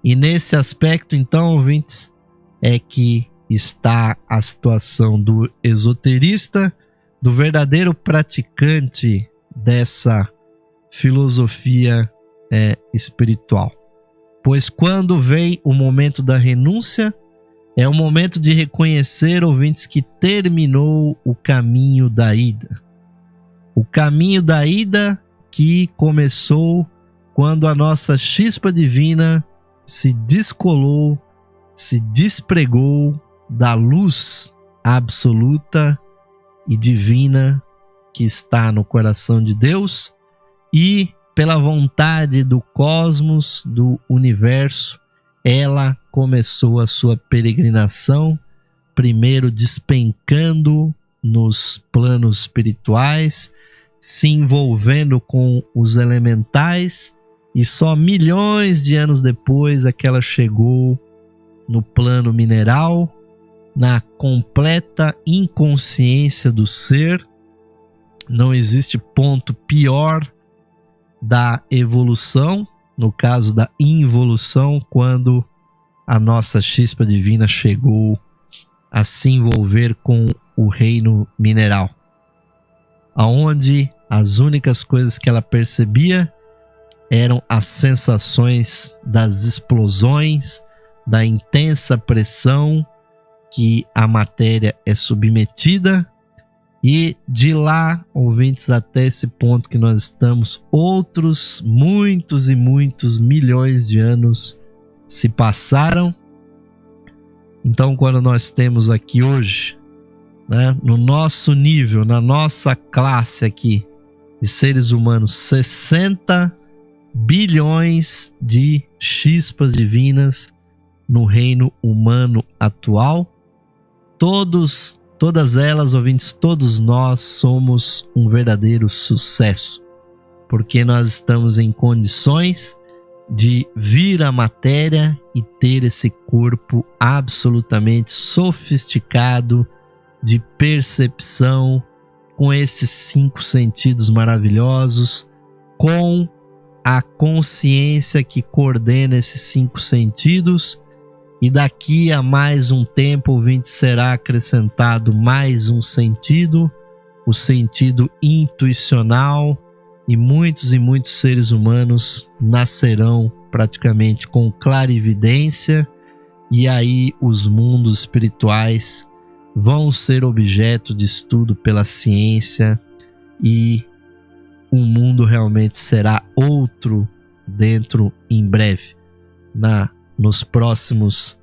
E nesse aspecto, então, ouvintes, é que está a situação do esoterista, do verdadeiro praticante dessa filosofia espiritual. Pois quando vem o momento da renúncia, é o momento de reconhecer, ouvintes, que terminou o caminho da ida. O caminho da ida que começou quando a nossa chispa divina se descolou, se despregou da luz absoluta e divina que está no coração de Deus, e pela vontade do cosmos, do universo, ela começou a sua peregrinação, primeiro despencando nos planos espirituais, se envolvendo com os elementais, e só milhões de anos depois é que ela chegou no plano mineral, na completa inconsciência do ser. Não existe ponto pior da evolução, no caso da involução, quando a nossa chispa divina chegou a se envolver com o reino mineral, aonde as únicas coisas que ela percebia eram as sensações das explosões, da intensa pressão que a matéria é submetida. E de lá, ouvintes, até esse ponto que nós estamos, outros muitos e muitos milhões de anos se passaram. Então, quando nós temos aqui hoje, né, no nosso nível, na nossa classe aqui de seres humanos, 60 bilhões de chispas divinas no reino humano atual, todas elas, ouvintes, todos nós somos um verdadeiro sucesso, porque nós estamos em condições de vir à matéria e ter esse corpo absolutamente sofisticado de percepção, com esses 5 sentidos maravilhosos, com a consciência que coordena esses 5 sentidos. E daqui a mais um tempo, ouvinte, será acrescentado mais um sentido, o sentido intuicional, e muitos seres humanos nascerão praticamente com clarividência, e aí os mundos espirituais vão ser objeto de estudo pela ciência e o mundo realmente será outro dentro em breve, nas próximas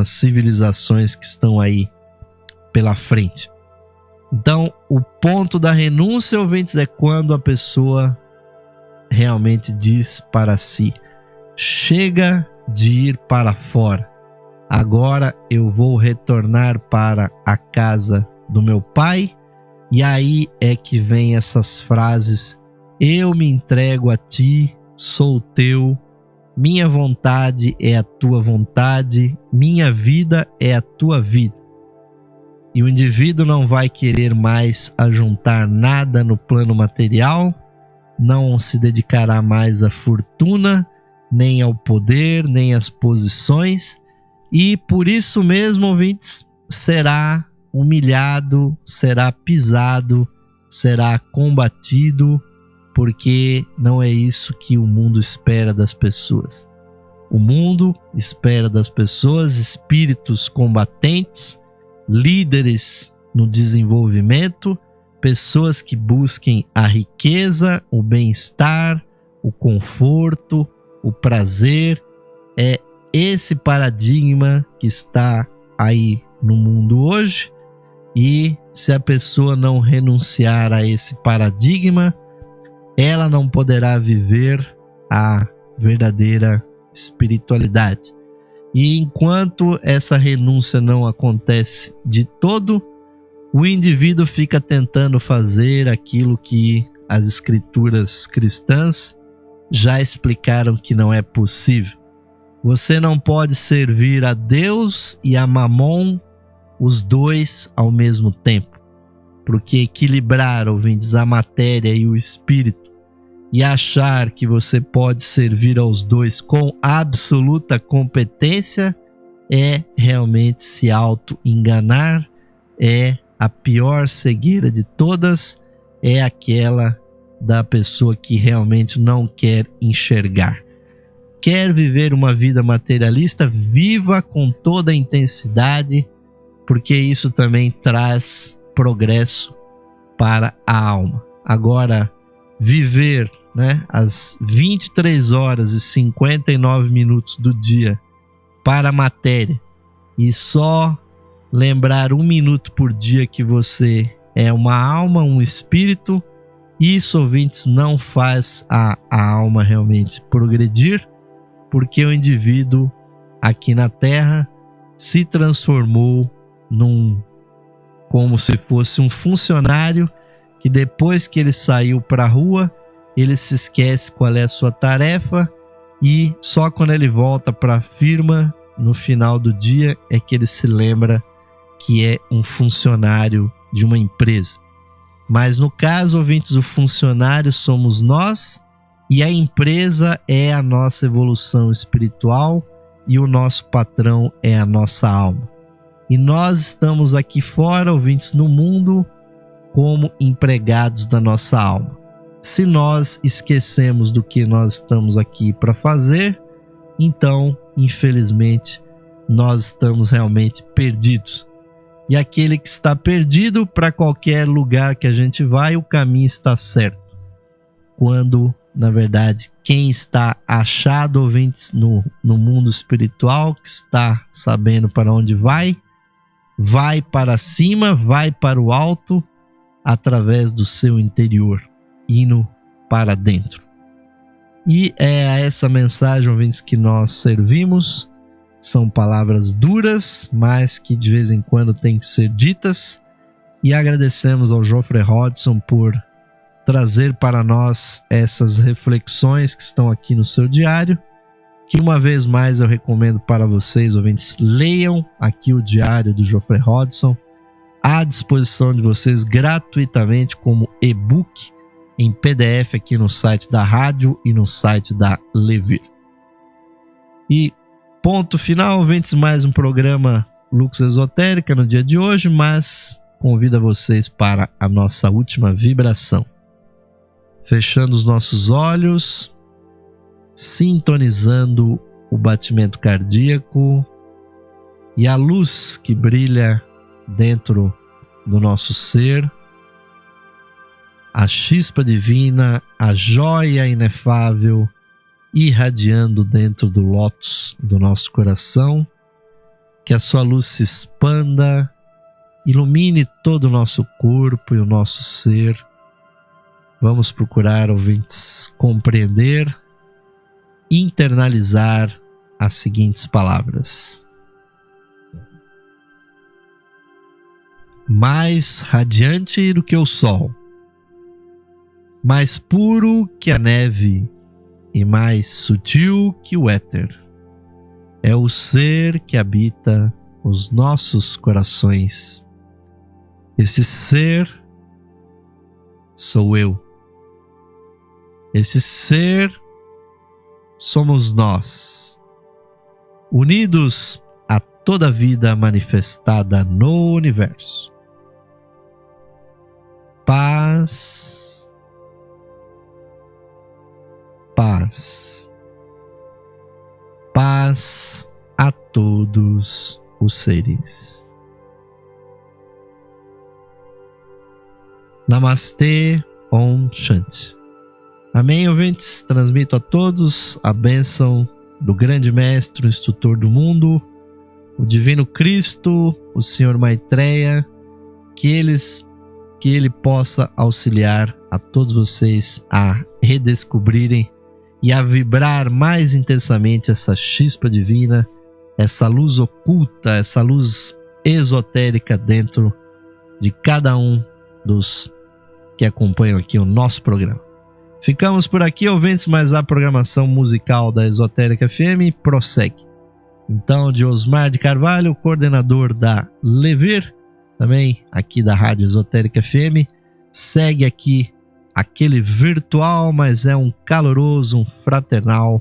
civilizações que estão aí pela frente. Então, o ponto da renúncia, ouvintes, é quando a pessoa realmente diz para si: chega de ir para fora, agora eu vou retornar para a casa do meu pai. E aí é que vem essas frases: eu me entrego a ti, sou teu, minha vontade é a tua vontade, minha vida é a tua vida. E o indivíduo não vai querer mais ajuntar nada no plano material, não se dedicará mais à fortuna, nem ao poder, nem às posições, e por isso mesmo, ouvintes, será humilhado, será pisado, será combatido, porque não é isso que o mundo espera das pessoas. O mundo espera das pessoas espíritos combatentes, líderes no desenvolvimento, pessoas que busquem a riqueza, o bem-estar, o conforto, o prazer. É esse paradigma que está aí no mundo hoje, e se a pessoa não renunciar a esse paradigma, ela não poderá viver a verdadeira espiritualidade. E enquanto essa renúncia não acontece de todo, o indivíduo fica tentando fazer aquilo que as escrituras cristãs já explicaram que não é possível. Você não pode servir a Deus e a Mamon, os dois ao mesmo tempo, porque equilibrar, ouvintes, a matéria e o espírito, e achar que você pode servir aos dois com absoluta competência, é realmente se auto-enganar, é a pior cegueira de todas, é aquela da pessoa que realmente não quer enxergar. Quer viver uma vida materialista? Viva com toda a intensidade, porque isso também traz progresso para a alma. Agora, viver, as 23 horas e 59 minutos do dia para a matéria e só lembrar 1 minuto por dia que você é uma alma, um espírito, isso, ouvintes, não faz a alma realmente progredir, porque o indivíduo aqui na Terra se transformou como se fosse um funcionário que depois que ele saiu para a rua, ele se esquece qual é a sua tarefa, e só quando ele volta para a firma no final do dia é que ele se lembra que é um funcionário de uma empresa. Mas no caso, ouvintes, o funcionário somos nós e a empresa é a nossa evolução espiritual e o nosso patrão é a nossa alma. E nós estamos aqui fora, ouvintes, no mundo como empregados da nossa alma. Se nós esquecemos do que nós estamos aqui para fazer, então, infelizmente, nós estamos realmente perdidos. E aquele que está perdido, para qualquer lugar que a gente vai, o caminho está certo. Quando, na verdade, quem está achado, ouvintes, no mundo espiritual, que está sabendo para onde vai para cima, vai para o alto, através do seu interior, indo para dentro. E é a essa mensagem, ouvintes, que nós servimos. São palavras duras, mas que de vez em quando têm que ser ditas. E agradecemos ao Geoffrey Hodgson por trazer para nós essas reflexões que estão aqui no seu diário, que uma vez mais eu recomendo para vocês, ouvintes, leiam aqui o diário do Geoffrey Hodgson, à disposição de vocês gratuitamente como e-book em PDF aqui no site da rádio e no site da Levir. E ponto final, ouvintes, mais um programa Lux Esotérica no dia de hoje, mas convido vocês para a nossa última vibração. Fechando os nossos olhos, sintonizando o batimento cardíaco e a luz que brilha dentro do nosso ser, a chispa divina, a joia inefável irradiando dentro do lótus do nosso coração, que a sua luz se expanda, ilumine todo o nosso corpo e o nosso ser. Vamos procurar, ouvintes, compreender, internalizar as seguintes palavras: mais radiante do que o sol, mais puro que a neve e mais sutil que o éter, é o ser que habita os nossos corações. Esse ser sou eu. Esse ser somos nós, unidos a toda a vida manifestada no universo. Paz, paz, paz a todos os seres. Namastê, Om Shanti. Amém, ouvintes? Transmito a todos a bênção do grande mestre, o instrutor do mundo, o divino Cristo, o Senhor Maitreya, que ele possa auxiliar a todos vocês a redescobrirem e a vibrar mais intensamente essa chispa divina, essa luz oculta, essa luz esotérica dentro de cada um dos que acompanham aqui o nosso programa. Ficamos por aqui, ouvintes, mas a programação musical da Esotérica FM prossegue. Então, de Osmar de Carvalho, coordenador da Levir, também aqui da Rádio Esotérica FM, segue aqui aquele virtual, mas é um caloroso, um fraternal,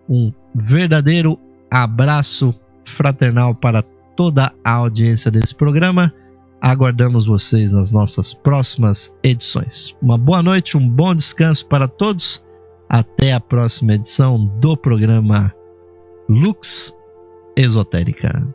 um verdadeiro abraço fraternal para toda a audiência desse programa. Aguardamos vocês nas nossas próximas edições. Uma boa noite, um bom descanso para todos. Até a próxima edição do programa Lux Esotérica.